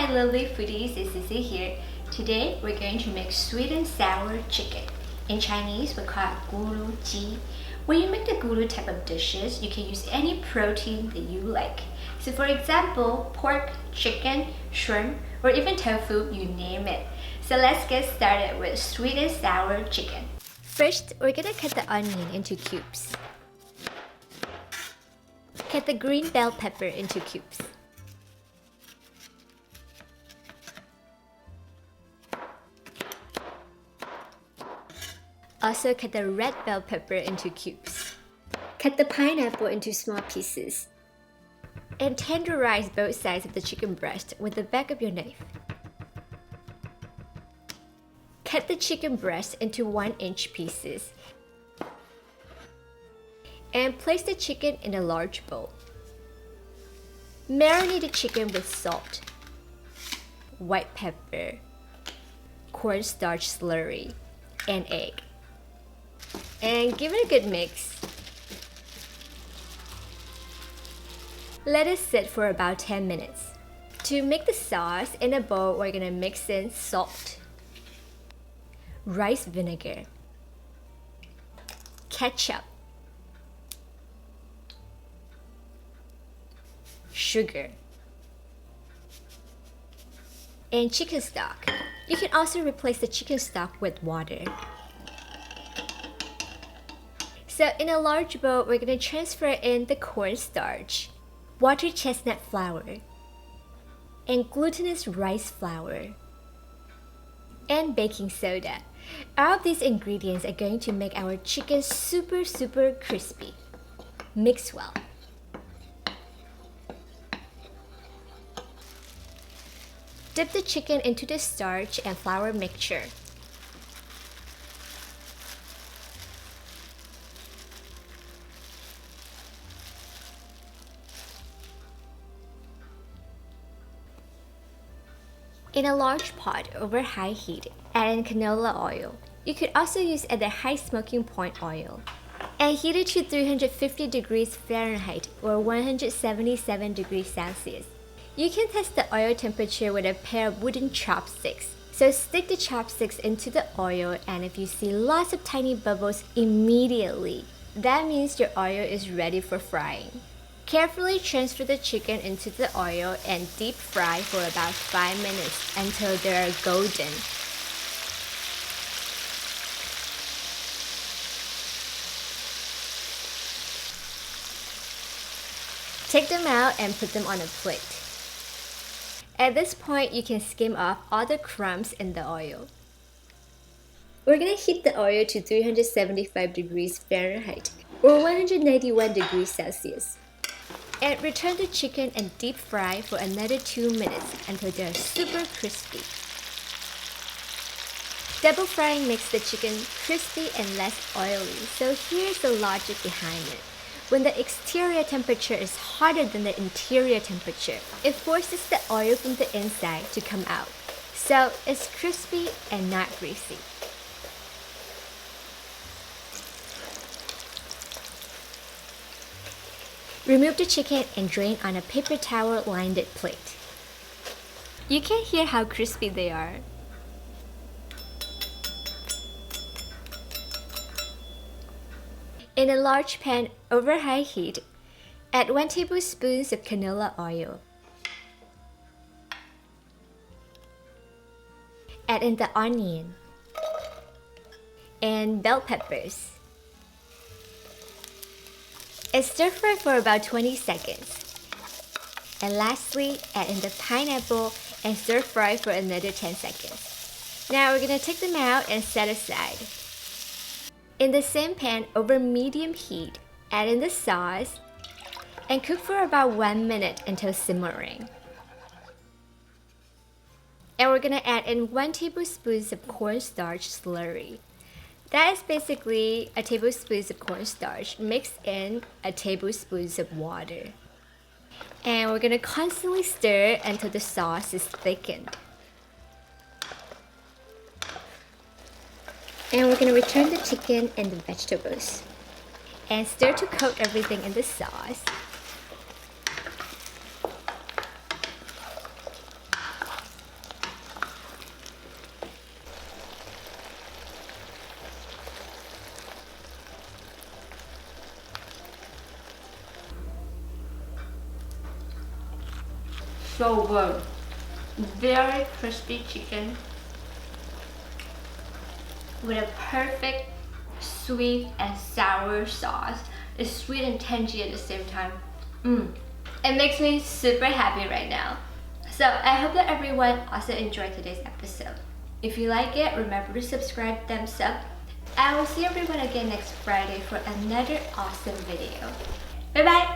Hi lovely foodies, it's CiCi here. Today we're going to make sweet and sour chicken. In Chinese we call it gulu ji. When you make the gulu type of dishes, you can use any protein that you like. So for example, pork, chicken, shrimp, or even tofu, you name it. So let's get started with sweet and sour chicken. First, we're gonna cut the onion into cubes. Cut the green bell pepper into cubes. Also cut the red bell pepper into cubes. Cut the pineapple into small pieces. And tenderize both sides of the chicken breast with the back of your knife. Cut the chicken breast into 1-inch pieces. And place the chicken in a large bowl. Marinate the chicken with salt, white pepper, cornstarch slurry, and egg. And give it a good mix. Let it sit for about 10 minutes. To make the sauce, in a bowl we're gonna mix in salt, rice vinegar, ketchup, sugar, and chicken stock. You can also replace the chicken stock with water. So in a large bowl, we're going to transfer in the cornstarch, water chestnut flour, and glutinous rice flour, and baking soda. All of these ingredients are going to make our chicken super crispy. Mix well. Dip the chicken into the starch and flour mixture. In a large pot over high heat, add in canola oil. You could also use at the high smoking point oil. And heat it to 350 degrees Fahrenheit or 177 degrees Celsius. You can test the oil temperature with a pair of wooden chopsticks. So stick the chopsticks into the oil, and if you see lots of tiny bubbles immediately, that means your oil is ready for frying. Carefully transfer the chicken into the oil and deep fry for about 5 minutes until they are golden. Take them out and put them on a plate. At this point, you can skim off all the crumbs in the oil. We're gonna heat the oil to 375 degrees Fahrenheit or 191 degrees Celsius. And return the chicken and deep fry for another 2 minutes until they are super crispy. Double frying makes the chicken crispy and less oily, so here's the logic behind it. When the exterior temperature is hotter than the interior temperature, it forces the oil from the inside to come out, so it's crispy and not greasy. Remove the chicken and drain on a paper towel lined plate. You can hear how crispy they are. In a large pan over high heat, add 1 tablespoon of canola oil. Add in the onion and bell peppers. And stir fry for about 20 seconds. And lastly, add in the pineapple and stir fry for another 10 seconds. Now we're gonna take them out and set aside. In the same pan over medium heat, add in the sauce and cook for about 1 minute until simmering. And we're gonna add in 1 tablespoon of cornstarch slurry. That is basically a tablespoon of cornstarch mixed in a tablespoon of water. And we're gonna constantly stir until the sauce is thickened. And we're gonna return the chicken and the vegetables. And stir to coat everything in the sauce. so good. Very crispy chicken with a perfect sweet and sour sauce. It's sweet and tangy at the same time. It makes me super happy right now. So I hope that everyone also enjoyed today's episode. If you like it, remember to subscribe, thumbs up. I will see everyone again next Friday for another awesome video. Bye bye!